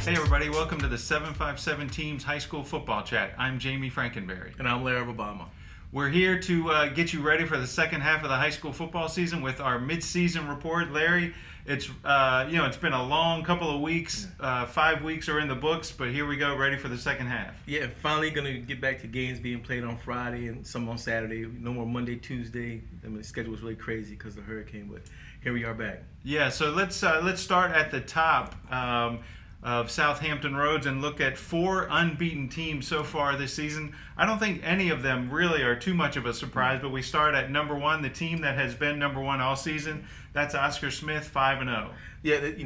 Hey everybody, welcome to the 757 Teams High School Football Chat. I'm Jami Frankenberry. And I'm Larry Rubama. We're here to get you ready for the second half of the high school football season with our mid-season report. Larry, it's it's been a long couple of weeks. 5 weeks are in the books, but here we go, ready for the second half. Yeah, finally going to get back to games being played on Friday and some on Saturday. No more Monday, Tuesday. I mean, the schedule was really crazy because of the hurricane, but here we are back. Yeah, so let's start at the top of Southampton Roads and look at 4 unbeaten teams so far this season. I don't think any of them really are too much of a surprise, but we start at number 1, the team that has been number 1 all season. That's Oscar Smith, 5-0. Yeah, they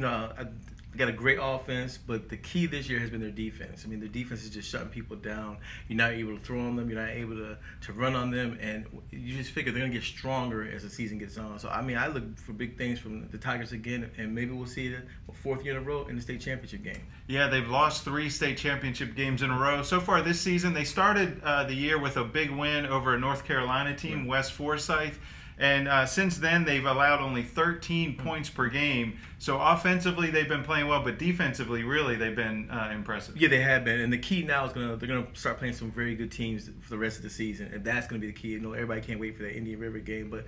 got a great offense, but the key this year has been their defense. I mean, their defense is just shutting people down. You're not able to throw on them. You're not able to run on them, and you just figure they're going to get stronger as the season gets on. So, I mean, I look for big things from the Tigers again, and maybe we'll see it a 4th year in a row in the state championship game. Yeah, they've lost 3 state championship games in a row. So far this season, they started the year with a big win over a North Carolina team, West Forsyth. And since then, they've allowed only 13 points per game. So offensively, they've been playing well, but defensively, really, they've been impressive. Yeah, they have been. And the key now is they're gonna start playing some very good teams for the rest of the season, and that's gonna be the key. You know, everybody can't wait for that Indian River game, but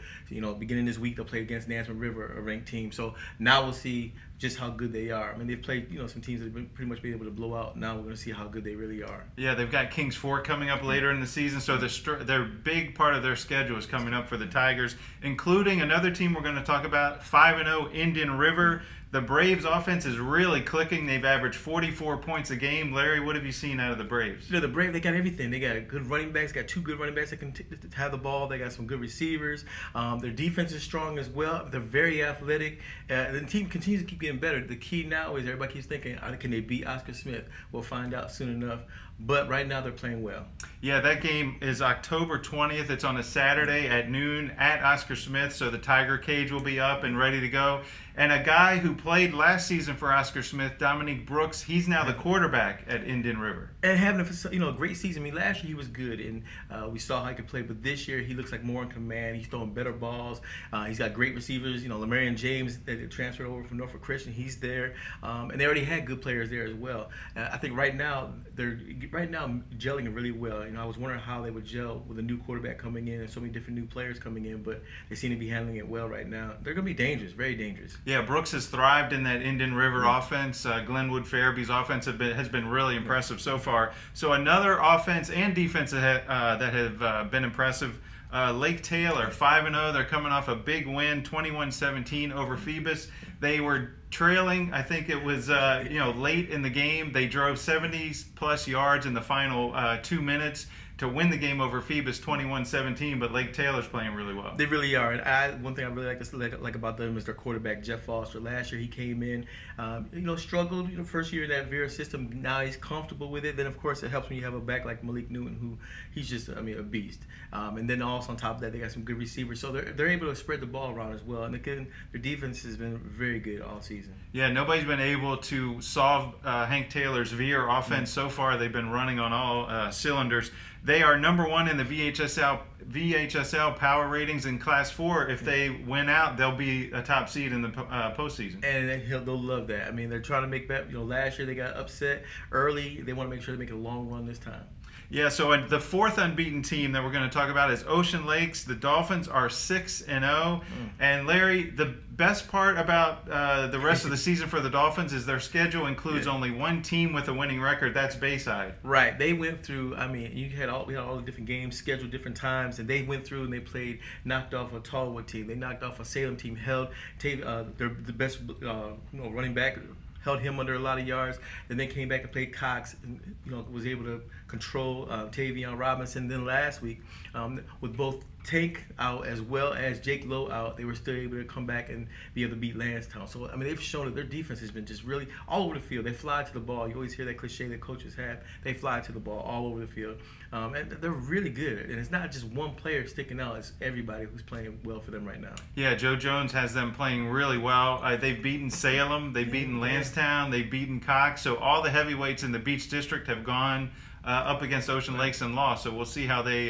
beginning this week they'll play against Nansemond River, a ranked team. So now we'll see just how good they are. I mean, they've played some teams that have been pretty much been able to blow out. Now we're gonna see how good they really are. Yeah, they've got Kings Fork coming up later in the season, so their big part of their schedule is coming up for the Tigers, including another team we're going to talk about, 5-0 Indian River. The Braves offense is really clicking. They've averaged 44 points a game. Larry, what have you seen out of the Braves? The Braves, they got everything. They got good running backs. Got 2 good running backs that can have the ball. They got some good receivers. Their defense is strong as well. They're very athletic. The team continues to keep getting better. The key now is everybody keeps thinking, can they beat Oscar Smith? We'll find out soon enough. But right now they're playing well. Yeah, that game is October 20th. It's on a Saturday at noon at Oscar Smith, so the Tiger Cage will be up and ready to go. And a guy who played last season for Oscar Smith, Dominique Brooks, he's now the quarterback at Indian River. And having a great season. I mean, last year he was good, and we saw how he could play. But this year he looks like more in command. He's throwing better balls. He's got great receivers. Lamarian James that transferred over from Norfolk Christian, he's there, and they already had good players there as well. I think right now they're gelling really well. I was wondering how they would gel with a new quarterback coming in and so many different new players coming in, but they seem to be handling it well right now. They're going to be dangerous, very dangerous. Yeah, Brooks has thrived in that Indian River offense. Glenwood Fairby's offense has been really impressive so far. So another offense and defense that have been impressive. Lake Taylor, 5-0. They're coming off a big win, 21-17 over Phoebus. They were trailing. I think it was late in the game. They drove 70-plus yards in the final 2 minutes to win the game over Phoebus 21-17, but Lake Taylor's playing really well. They really are. And one thing I really like about them is their quarterback, Jeff Foster. Last year he came in, struggled, first year in that Vera system. Now he's comfortable with it. Then, of course, it helps when you have a back like Malik Newton, who he's just, a beast. And then also on top of that, they got some good receivers. So they're able to spread the ball around as well. And again, their defense has been very good all season. Yeah, nobody's been able to solve Hank Taylor's Veer offense so far. They've been running on all cylinders. They are number 1 in the VHSL power ratings in Class 4. If they win out, they'll be a top seed in the postseason. And they'll love that. I mean, they're trying to make that. Last year they got upset early. They want to make sure they make it a long run this time. Yeah, so the 4th unbeaten team that we're going to talk about is Ocean Lakes. The Dolphins are 6-0. And Larry, the best part about the rest of the season for the Dolphins is their schedule includes only 1 team with a winning record. That's Bayside. Right. They went through. We had all the different games scheduled different times, and they went through and they knocked off a Tallwood team. They knocked off a Salem team. Held the best running back. Held him under a lot of yards. Then they came back and played Cox, and was able to control Tavion Robinson. Then last week, with both Tank out as well as Jake Lowe out, they were still able to come back and be able to beat Lansdowne. So, they've shown that their defense has been just really all over the field. They fly to the ball. You always hear that cliche that coaches have. They fly to the ball all over the field. And they're really good. And it's not just one player sticking out. It's everybody who's playing well for them right now. Yeah, Joe Jones has them playing really well. They've beaten Salem. They've beaten Lansdowne. They've beaten Cox. So all the heavyweights in the Beach District have gone up against Ocean Lakes and lost. So we'll see how they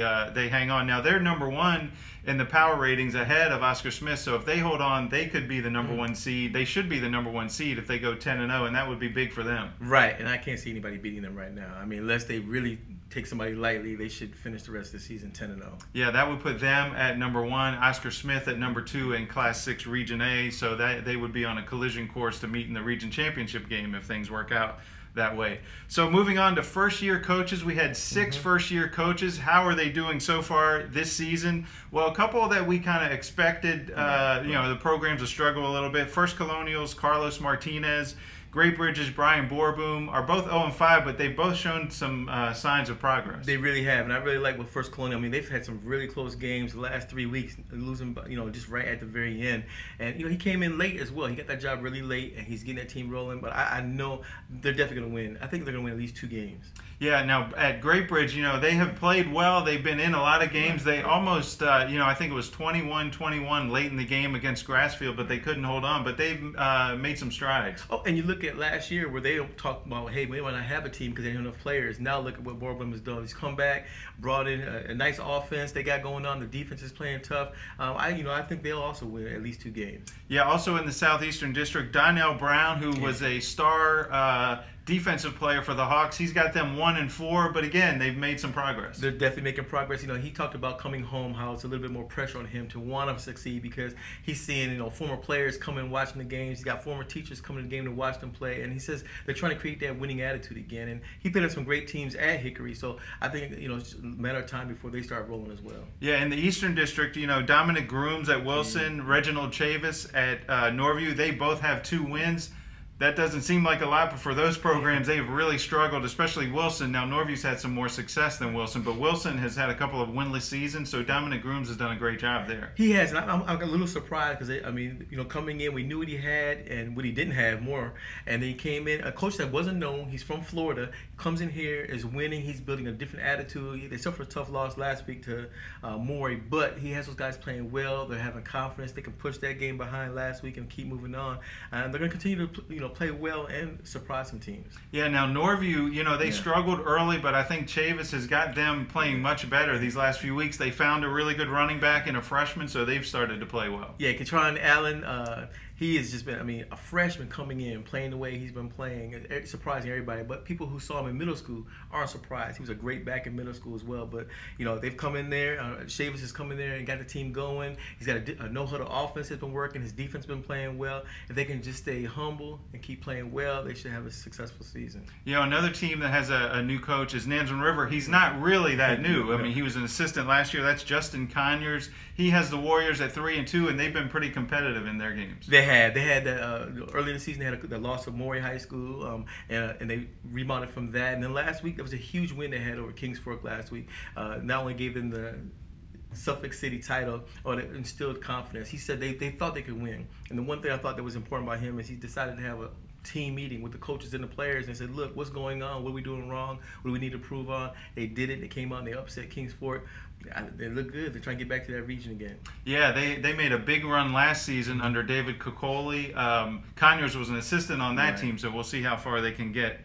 hang on. Now they're number 1 in the power ratings ahead of Oscar Smith. So if they hold on, they could be the number 1 seed. They should be the number 1 seed if they go 10-0, and that would be big for them. Right, and I can't see anybody beating them right now. I mean, unless they really take somebody lightly, they should finish the rest of the season 10-0. Yeah, that would put them at number 1, Oscar Smith at number 2 in Class 6 Region A. So that they would be on a collision course to meet in the region championship game if things work out that way. So moving on to first-year coaches, we had 6 first-year coaches. How are they doing so far this season? Well, a couple that we kind of expected, the programs to struggle a little bit. First Colonial's Carlos Martinez, Great Bridge's Brian Borboom are both 0-5, but they've both shown some signs of progress. They really have, and I really like with First Colonial. I mean, they've had some really close games the last 3 weeks, losing, just right at the very end. And he came in late as well. He got that job really late, and he's getting that team rolling. But I know they're definitely going to win. I think they're going to win at least 2 games. Yeah, now at Great Bridge, they have played well. They've been in a lot of games. They almost, I think it was 21-21 late in the game against Grassfield, but they couldn't hold on. But they've made some strides. Oh, and you look at last year where they talked about, hey, we might not have a team because they don't have enough players. Now look at what Borboom has done. He's come back, brought in a nice offense they got going on. The defense is playing tough. I think they'll also win at least 2 games. Yeah, also in the Southeastern District, Donnell Brown, who was a star defensive player for the Hawks. He's got them 1-4, but again, they've made some progress. They're definitely making progress. He talked about coming home, how it's a little bit more pressure on him to want to succeed because he's seeing, former players come in watching the games. He's got former teachers coming to the game to watch them play, and he says they're trying to create that winning attitude again. And he played on some great teams at Hickory, so I think it's a matter of time before they start rolling as well. Yeah, in the Eastern District, Dominic Grooms at Wilson, Reginald Chavis at Norview, they both have 2 wins. That doesn't seem like a lot, but for those programs, they have really struggled, especially Wilson. Now, Norview's had some more success than Wilson, but Wilson has had a couple of winless seasons, so Dominic Grooms has done a great job there. He has, and I'm a little surprised because, coming in, we knew what he had and what he didn't have more, and then he came in, a coach that wasn't known. He's from Florida, comes in here, is winning. He's building a different attitude. They suffered a tough loss last week to Maury, but he has those guys playing well. They're having confidence. They can push that game behind last week and keep moving on, and they're going to continue to play well and surprise some teams. Yeah, now Norview, they struggled early, but I think Chavis has got them playing much better these last few weeks. They found a really good running back and a freshman, so they've started to play well. Yeah, Katron Allen, he has just been, a freshman coming in, playing the way he's been playing, surprising everybody. But people who saw him in middle school aren't surprised. He was a great back in middle school as well. But, they've come in there. Chavis has come in there and got the team going. He's got a no-huddle offense that's been working. His defense has been playing well. If they can just stay humble and keep playing well, they should have a successful season. Another team that has a new coach is Nansemond River. He's not really that new. I mean, he was an assistant last year. That's Justin Conyers. He has the Warriors at 3-2, and they've been pretty competitive in their games. They had that early in the season. They had the loss of Maury High School, and they rebounded from that. And then last week there was a huge win they had over Kings Fork last week. Not only gave them the Suffolk City title, or it instilled confidence. He said they thought they could win. And the one thing I thought that was important about him is he decided to have a team meeting with the coaches and the players and said, look, what's going on? What are we doing wrong? What do we need to improve on? They did it. They came out and they upset Kings Fork. They look good. They're trying to get back to that region again. Yeah, they made a big run last season under David Kokoli. Conyers was an assistant on that team, so we'll see how far they can get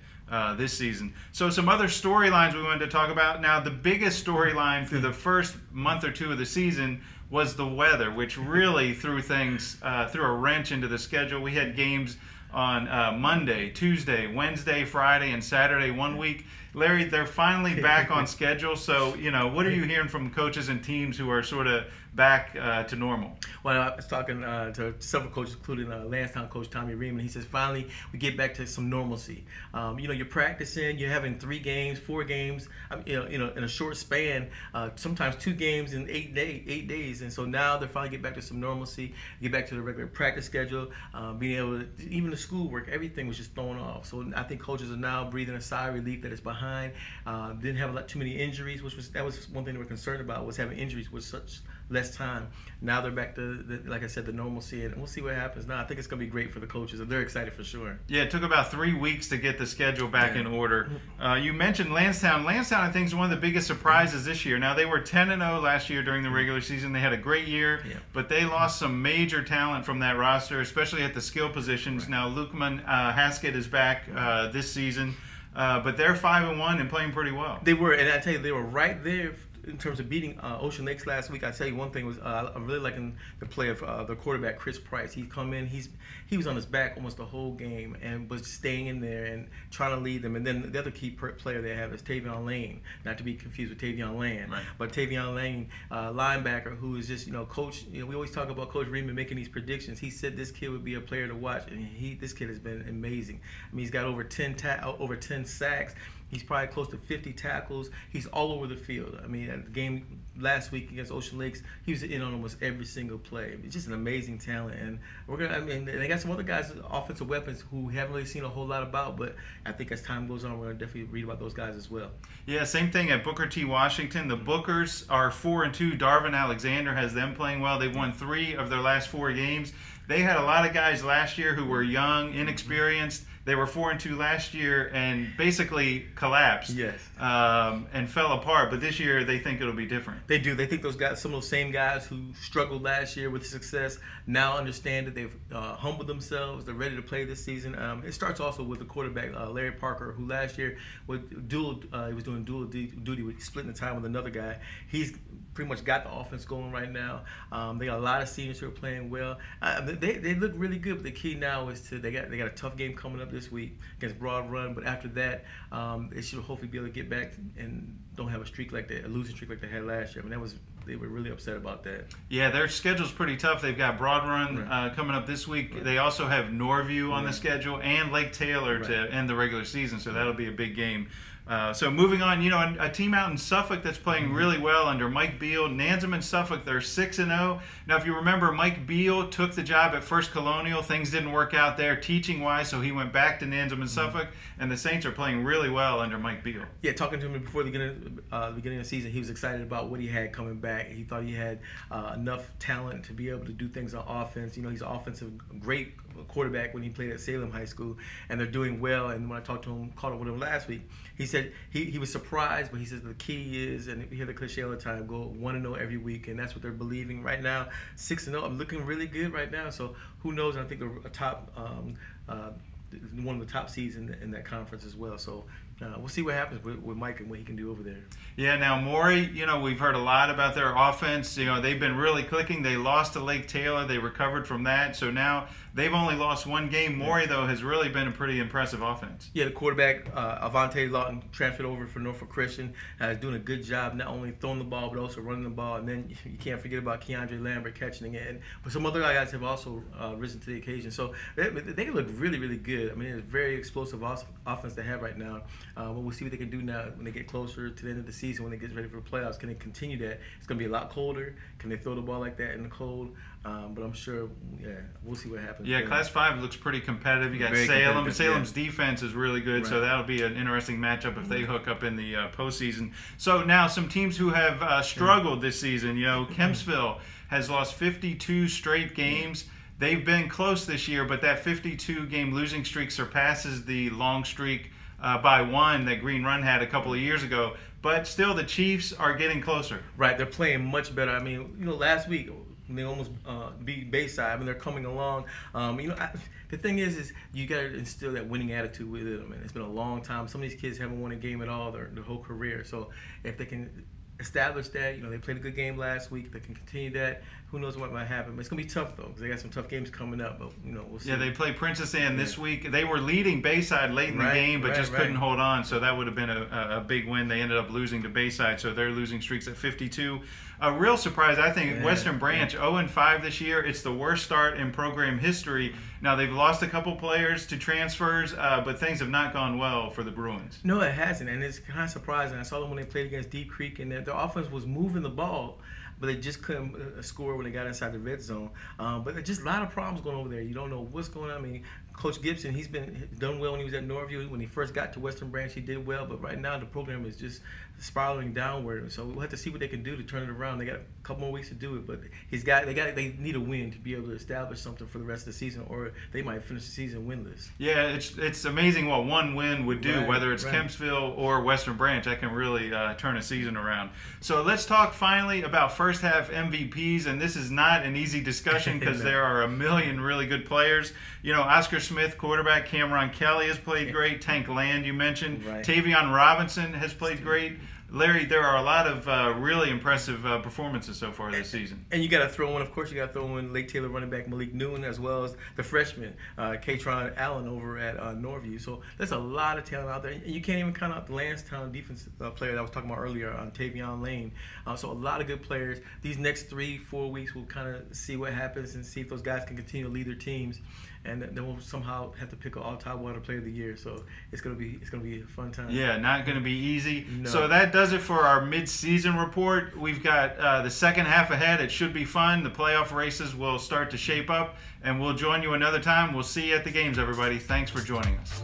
this season. So some other storylines we wanted to talk about. Now, the biggest storyline through the first month or 2 of the season was the weather, which really threw a wrench into the schedule. We had games on Monday, Tuesday, Wednesday, Friday, and Saturday one week. Larry, they're finally back on schedule. So, what are you hearing from coaches and teams who are sort of back to normal? Well, I was talking to several coaches, including Lansdowne coach Tommy Ream, and he says finally we get back to some normalcy. You're practicing, you're having 3 games, 4 games, in a short span, sometimes 2 games in 8 days, and so now they're finally getting back to some normalcy, get back to the regular practice schedule, being able to, even the schoolwork, everything was just thrown off. So I think coaches are now breathing a sigh of relief that it's behind. Didn't have too many injuries, that was one thing they were concerned about, was having injuries with such less time. Now they're back to, like I said, the normalcy, and we'll see what happens now. I think it's going to be great for the coaches, and they're excited for sure. Yeah, it took about 3 weeks to get the schedule back in order. You mentioned Lansdowne. Lansdowne, I think, is one of the biggest surprises this year. Now, they were 10-0 last year during the regular season. They had a great year, but they lost some major talent from that roster, especially at the skill positions. Now, Lukeman Haskett is back this season. but they're 5-1 and playing pretty well. They were, and I tell you, they were right there in terms of beating Ocean Lakes last week. I tell you one thing was I'm really liking the play of the quarterback Chris Price. He come in, he was on his back almost the whole game and was staying in there and trying to lead them. And then the other key player they have is Tavion Lane, not to be confused with Tavion Lane, right. But Tavion Lane, linebacker, who is just Coach. We always talk about Coach Reedman making these predictions. He said this kid would be a player to watch, and this kid has been amazing. I mean, he's got over 10 sacks. He's probably close to 50 tackles. He's all over the field. I mean, at the game last week against Ocean Lakes, he was in on almost every single play. It's just an amazing talent, and they got some other guys, offensive weapons, who we haven't really seen a whole lot about. But I think as time goes on, we're gonna definitely read about those guys as well. Yeah, same thing at Booker T. Washington. The Bookers are 4-2. Darvin Alexander has them playing well. They've won 3 of their last 4 games. They had a lot of guys last year who were young, inexperienced. They were 4-2 last year and basically collapsed. Yes. And fell apart. But this year they think it'll be different. They do. They think those guys, some of those same guys who struggled last year with success, now understand that they've humbled themselves. They're ready to play this season. It starts also with the quarterback Larry Parker, who last year he was doing dual duty, with splitting the time with another guy. He's pretty much got the offense going right now. They got a lot of seniors who are playing well. They look really good. But the key now is they got a tough game coming up this week against Broad Run. But after that, they should hopefully be able to get back and don't have a losing streak like they had last year. I mean, they were really upset about that. Yeah, their schedule's pretty tough. They've got Broad Run coming up this week. Right. They also have Norview on the schedule and Lake Taylor to end the regular season, so that'll be a big game. So moving on, a team out in Suffolk that's playing really well under Mike Beal. Nansemond Suffolk, they're 6-0. Now, if you remember, Mike Beal took the job at First Colonial. Things didn't work out there teaching-wise, so he went back to Nansemond Suffolk, and the Saints are playing really well under Mike Beal. Yeah, talking to him before the beginning of the season, he was excited about what he had coming back. He thought he had enough talent to be able to do things on offense. He's an offensive great quarterback when he played at Salem High School, and they're doing well. And when I caught up with him last week, he said he was surprised, but he says the key is, and you hear the cliche all the time, go 1-0 every week, and that's what they're believing right now. 6-0, I'm looking really good right now. So who knows? I think they're a top, one of the top seeds in that conference as well. So we'll see what happens with Mike and what he can do over there. Yeah, now Maury, we've heard a lot about their offense. They've been really clicking. They lost to Lake Taylor. They recovered from that. So now they've only lost 1 game. Maury, though, has really been a pretty impressive offense. Yeah, the quarterback, Avante Lawton, transferred over for Norfolk Christian, is doing a good job not only throwing the ball but also running the ball. And then you can't forget about Keandre Lambert catching it. But some other guys have also risen to the occasion. So they look really, really good. I mean, it's a very explosive offense they have right now. But we'll see what they can do now when they get closer to the end of the season, when they get ready for the playoffs. Can they continue that? It's going to be a lot colder. Can they throw the ball like that in the cold? But I'm sure, we'll see what happens. Yeah, Class 5 looks pretty competitive. You got Salem. Salem's defense is really good, so that'll be an interesting matchup if they hook up in the postseason. So now some teams who have struggled this season. Kempsville has lost 52 straight games. They've been close this year, but that 52-game losing streak surpasses the long streak by 1 that Green Run had a couple of years ago. But still, the Chiefs are getting closer. Right, they're playing much better. I mean, last week they almost beat Bayside. I mean, they're coming along. The thing is you got to instill that winning attitude with them. And it's been a long time. Some of these kids haven't won a game at all their whole career. So if they can establish that, they played a good game last week. They can continue that. Who knows what might happen? But it's gonna be tough though, because they got some tough games coming up. But we'll see. Yeah, they play Princess Anne this week. They were leading Bayside late in the game, but just couldn't hold on. So that would have been a big win. They ended up losing to Bayside, so they're losing streaks at 52. A real surprise, I think, Western Branch 0-5 this year. It's the worst start in program history. Now they've lost a couple players to transfers, but things have not gone well for the Bruins. No, it hasn't, and it's kind of surprising. I saw them when they played against Deep Creek, and their offense was moving the ball, but they just couldn't score when they got inside the red zone. But there's just a lot of problems going over there. You don't know what's going on. I mean, Coach Gibson, he's been done well when he was at Norview. When he first got to Western Branch, he did well. But right now, the program is just spiraling downward. So we'll have to see what they can do to turn it around. They got a couple more weeks to do it. But they need a win to be able to establish something for the rest of the season, or they might finish the season winless. Yeah, it's amazing what one win would do, whether it's Kempsville or Western Branch. That can really turn a season around. So let's talk finally about First first half MVPs, and this is not an easy discussion because No. there are a million really good players. You know, Oscar Smith, quarterback, Cameron Kelly has played great. Tank Land, you mentioned. Right. Tavion Robinson has played great. Larry, there are a lot of really impressive performances so far this season. And you got to throw in, of course, you got to throw in Lake Taylor running back Malik Newton, as well as the freshman Katron Allen over at Norview. So there's a lot of talent out there, and you can't even count out the Lansdowne defense player that I was talking about earlier, Tavion Lane. So a lot of good players. These next 3-4 weeks, we'll kind of see what happens and see if those guys can continue to lead their teams, and then we'll somehow have to pick an all-Tidewater Player of the Year. So it's gonna be a fun time. Yeah, not going to be easy. No. So that does it for our mid-season report. We've got the second half ahead. It should be fun. The playoff races will start to shape up, and we'll join you another time. We'll see you at the games, everybody. Thanks for joining us.